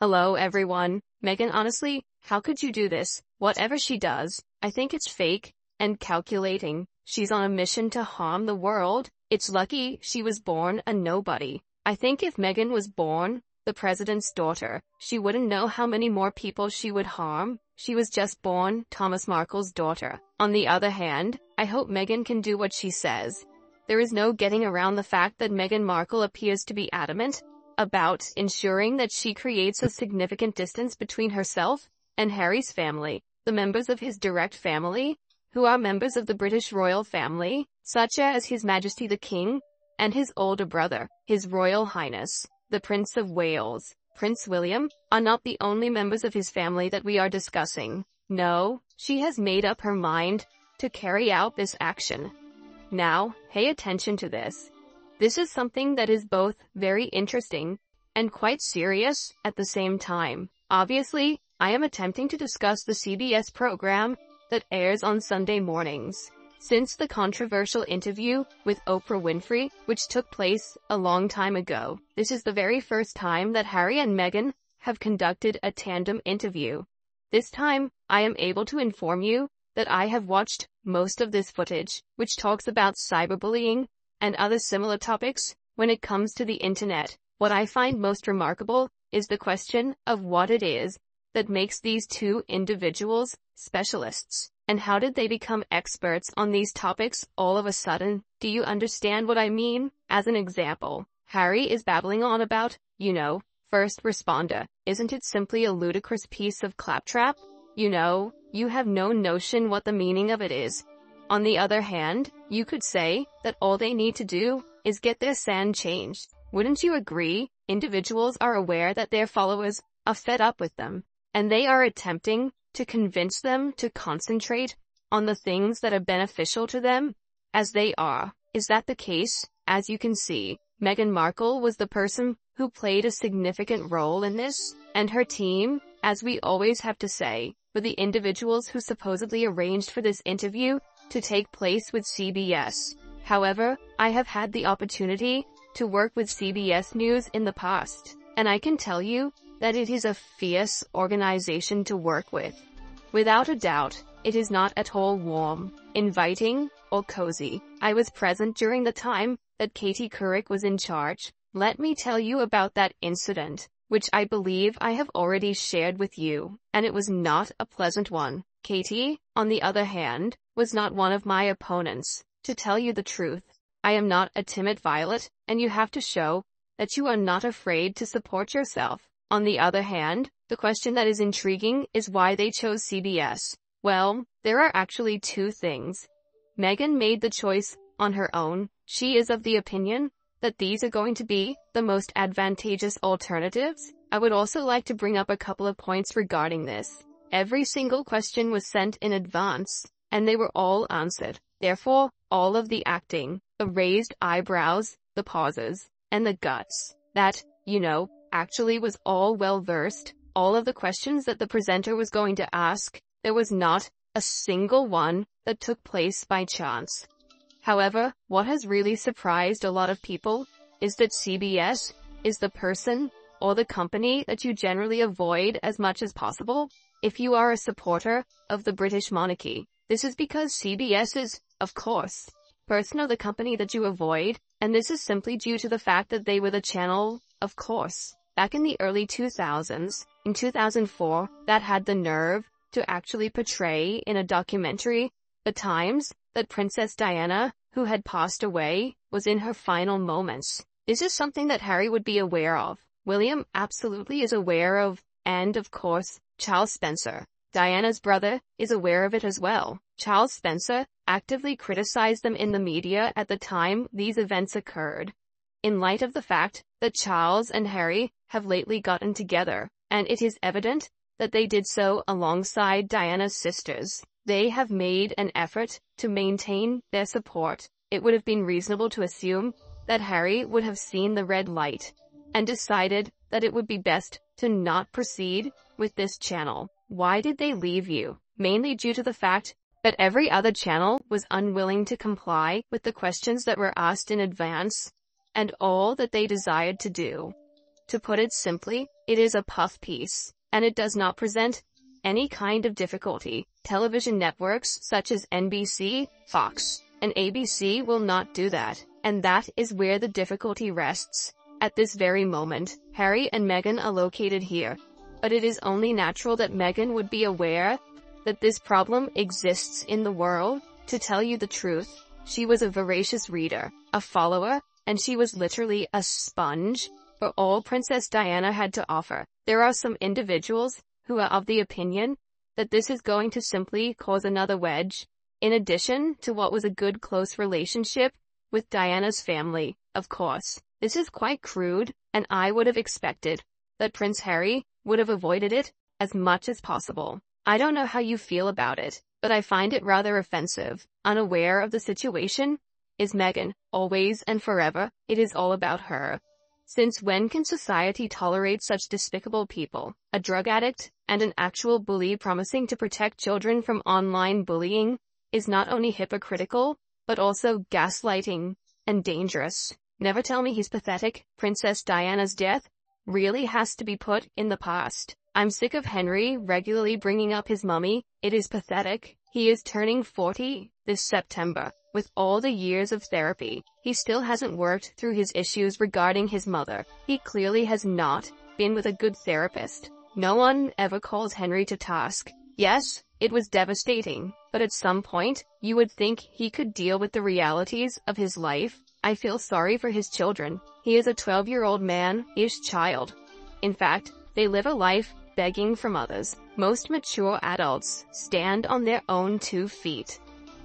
Hello everyone. Meghan, honestly, how could you do this? Whatever she does, I think it's fake and calculating. She's on a mission to harm the world. It's lucky she was born a nobody. I think if Meghan was born the president's daughter, she wouldn't know how many more people she would harm. She was just born Thomas Markle's daughter. On the other hand, I hope Meghan can do what she says. There is no getting around the fact that Meghan Markle appears to be adamant about ensuring that she creates a significant distance between herself and Harry's family, the members of his direct family, who are members of the British royal family, such as His Majesty the King, and his older brother, His Royal Highness, the Prince of Wales, Prince William, are not the only members of his family that we are discussing. No, she has made up her mind to carry out this action. Now, pay attention to this. This is something that is both very interesting and quite serious at the same time. Obviously, I am attempting to discuss the CBS program that airs on Sunday mornings. Since the controversial interview with Oprah Winfrey, which took place a long time ago, this is the very first time that Harry and Meghan have conducted a tandem interview. This time, I am able to inform you that I have watched most of this footage, which talks about cyberbullying and other similar topics when it comes to the internet. What I find most remarkable is the question of what it is that makes these two individuals specialists, and how did they become experts on these topics all of a sudden? Do you understand what I mean? As an example, Harry is babbling on about, first responder. Isn't it simply a ludicrous piece of claptrap? You have no notion what the meaning of it is. On the other hand, you could say that all they need to do is get their sand changed. Wouldn't you agree? Individuals are aware that their followers are fed up with them, and they are attempting to convince them to concentrate on the things that are beneficial to them, as they are. Is that the case? As you can see, Meghan Markle was the person who played a significant role in this, and her team, as we always have to say, were the individuals who supposedly arranged for this interview to take place with CBS. However, I have had the opportunity to work with CBS News in the past, and I can tell you that it is a fierce organization to work with. Without a doubt, it is not at all warm, inviting, or cozy. I was present during the time that Katie Couric was in charge. Let me tell you about that incident, which I believe I have already shared with you, and it was not a pleasant one. Katie, on the other hand, was not one of my opponents. To tell you the truth, I am not a timid violet, and you have to show that you are not afraid to support yourself. On the other hand, the question that is intriguing is why they chose CBS. Well, there are actually two things. Meghan made the choice on her own. She is of the opinion that these are going to be the most advantageous alternatives. I would also like to bring up a couple of points regarding this. Every single question was sent in advance, and they were all answered. Therefore, all of the acting, the raised eyebrows, the pauses, and the guts, that, actually was all well-versed. All of the questions that the presenter was going to ask, there was not a single one that took place by chance. However, what has really surprised a lot of people is that CBS is the person or the company that you generally avoid as much as possible if you are a supporter of the British monarchy. This is because CBS is, of course, person or the company that you avoid, and this is simply due to the fact that they were the channel, of course, back in the early 2000s, in 2004, that had the nerve to actually portray in a documentary the times that Princess Diana, who had passed away, was in her final moments. This is something that Harry would be aware of. William absolutely is aware of, and of course, Charles Spencer, Diana's brother, is aware of it as well. Charles Spencer actively criticized them in the media at the time these events occurred, in light of the fact that Charles and Harry have lately gotten together, and it is evident that they did so alongside Diana's sisters. They have made an effort to maintain their support. It would have been reasonable to assume that Harry would have seen the red light and decided that it would be best to not proceed with this channel. Why did they leave you? Mainly due to the fact that every other channel was unwilling to comply with the questions that were asked in advance, and all that they desired to do To put it simply, it is a puff piece, and it does not present any kind of difficulty. Television networks such as NBC, Fox, and ABC will not do that, and that is where the difficulty rests. At this very moment, Harry and Meghan are located here, but it is only natural that Meghan would be aware that this problem exists in the world. To tell you the truth, she was a voracious reader, a follower, and she was literally a sponge for all Princess Diana had to offer. There are some individuals who are of the opinion that this is going to simply cause another wedge, in addition to what was a good close relationship with Diana's family. Of course, this is quite crude, and I would have expected that Prince Harry would have avoided it as much as possible. I don't know how you feel about it, but I find it rather offensive. Unaware of the situation is Meghan, always and forever. It is all about her. Since when can society tolerate such despicable people? A drug addict and an actual bully promising to protect children from online bullying is not only hypocritical, but also gaslighting and dangerous. Never tell me he's pathetic. Princess Diana's death really has to be put in the past. I'm sick of Henry regularly bringing up his mummy. It is pathetic. He is turning 40 this September. With all the years of therapy, he still hasn't worked through his issues regarding his mother. He clearly has not been with a good therapist. No one ever calls Henry to task. Yes, it was devastating, but at some point, you would think he could deal with the realities of his life. I feel sorry for his children. He is a 12-year-old man-ish child. In fact, they live a life begging from others. Most mature adults stand on their own 2 feet.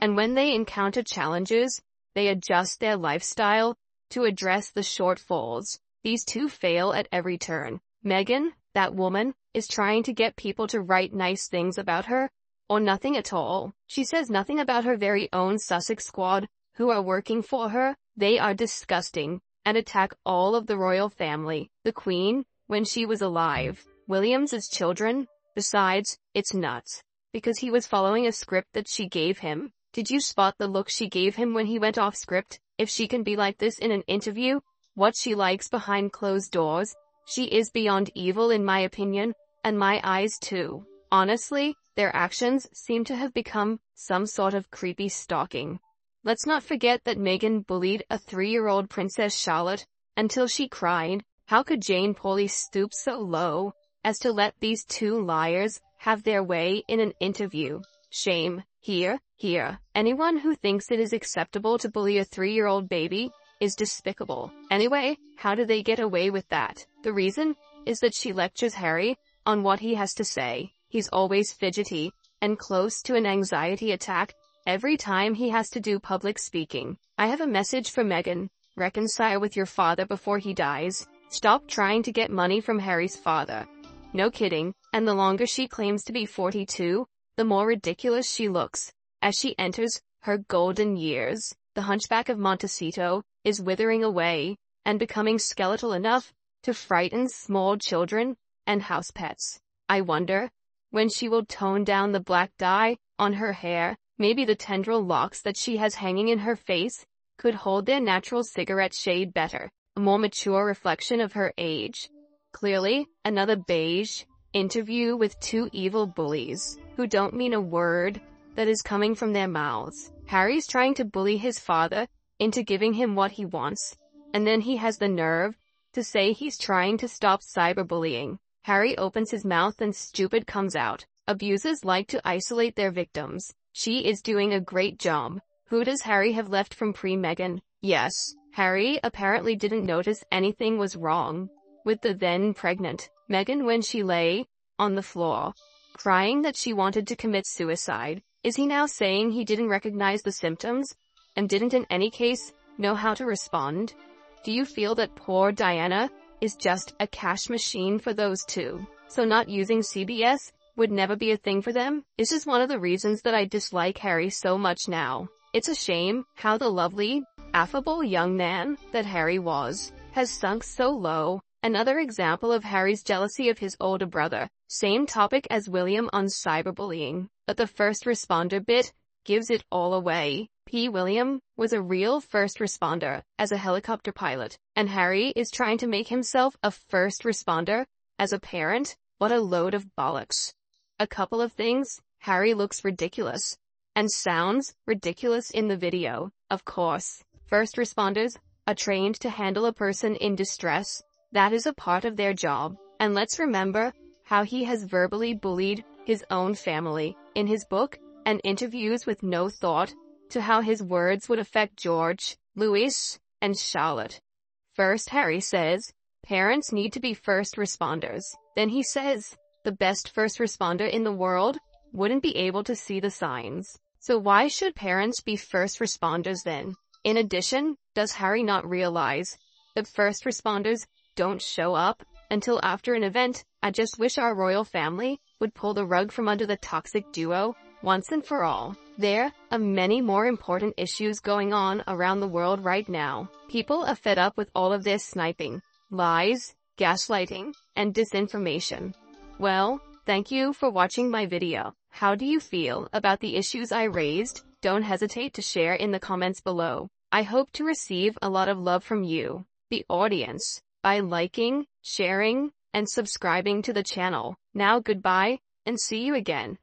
And when they encounter challenges, they adjust their lifestyle to address the shortfalls. These two fail at every turn. Meghan, that woman, is trying to get people to write nice things about her, or nothing at all. She says nothing about her very own Sussex squad, who are working for her. They are disgusting, and attack all of the royal family. The Queen, when she was alive. William's children. Besides, it's nuts, because he was following a script that she gave him. Did you spot the look she gave him when he went off script? If she can be like this in an interview, what she likes behind closed doors, she is beyond evil in my opinion, and my eyes too. Honestly, their actions seem to have become some sort of creepy stalking. Let's not forget that Meghan bullied a 3-year-old Princess Charlotte until she cried. How could Jane Pauley stoop so low as to let these 2 liars have their way in an interview? Shame. Here. Anyone who thinks it is acceptable to bully a 3-year-old baby is despicable. Anyway, how do they get away with that? The reason is that she lectures Harry on what he has to say. He's always fidgety and close to an anxiety attack every time he has to do public speaking. I have a message for Meghan. Reconcile with your father before he dies. Stop trying to get money from Harry's father. No kidding, and the longer she claims to be 42, the more ridiculous she looks as she enters her golden years. The Hunchback of Montecito is withering away and becoming skeletal enough to frighten small children and house pets. I wonder when she will tone down the black dye on her hair. Maybe the tendril locks that she has hanging in her face could hold their natural cigarette shade better, a more mature reflection of her age. Clearly, another beige interview with 2 evil bullies who don't mean a word that is coming from their mouths. Harry's trying to bully his father into giving him what he wants, and then he has the nerve to say he's trying to stop cyberbullying. Harry opens his mouth and stupid comes out. Abusers like to isolate their victims. She is doing a great job. Who does Harry have left from pre-Meghan? Yes, Harry apparently didn't notice anything was wrong with the then pregnant Meghan when she lay on the floor, crying that she wanted to commit suicide. Is he now saying he didn't recognize the symptoms and didn't in any case know how to respond? Do you feel that poor Diana is just a cash machine for those 2? So not using CBS would never be a thing for them? This is one of the reasons that I dislike Harry so much now. It's a shame how the lovely, affable young man that Harry was has sunk so low. Another example of Harry's jealousy of his older brother. Same topic as William on cyberbullying, but the first responder bit gives it all away. P. William was a real first responder as a helicopter pilot, and Harry is trying to make himself a first responder as a parent. What a load of bollocks. A couple of things: Harry looks ridiculous and sounds ridiculous in the video. Of course, first responders are trained to handle a person in distress. That is a part of their job. And let's remember how he has verbally bullied his own family in his book and interviews with no thought to how his words would affect George, Louis, and Charlotte. First, Harry says, parents need to be first responders. Then he says, the best first responder in the world wouldn't be able to see the signs. So why should parents be first responders then? In addition, does Harry not realize that first responders don't show up until after an event? I just wish our royal family would pull the rug from under the toxic duo once and for all. There are many more important issues going on around the world right now. People are fed up with all of this sniping, lies, gaslighting, and disinformation. Well, thank you for watching my video. How do you feel about the issues I raised? Don't hesitate to share in the comments below. I hope to receive a lot of love from you, the audience, by liking, sharing, and subscribing to the channel. Now goodbye, and see you again.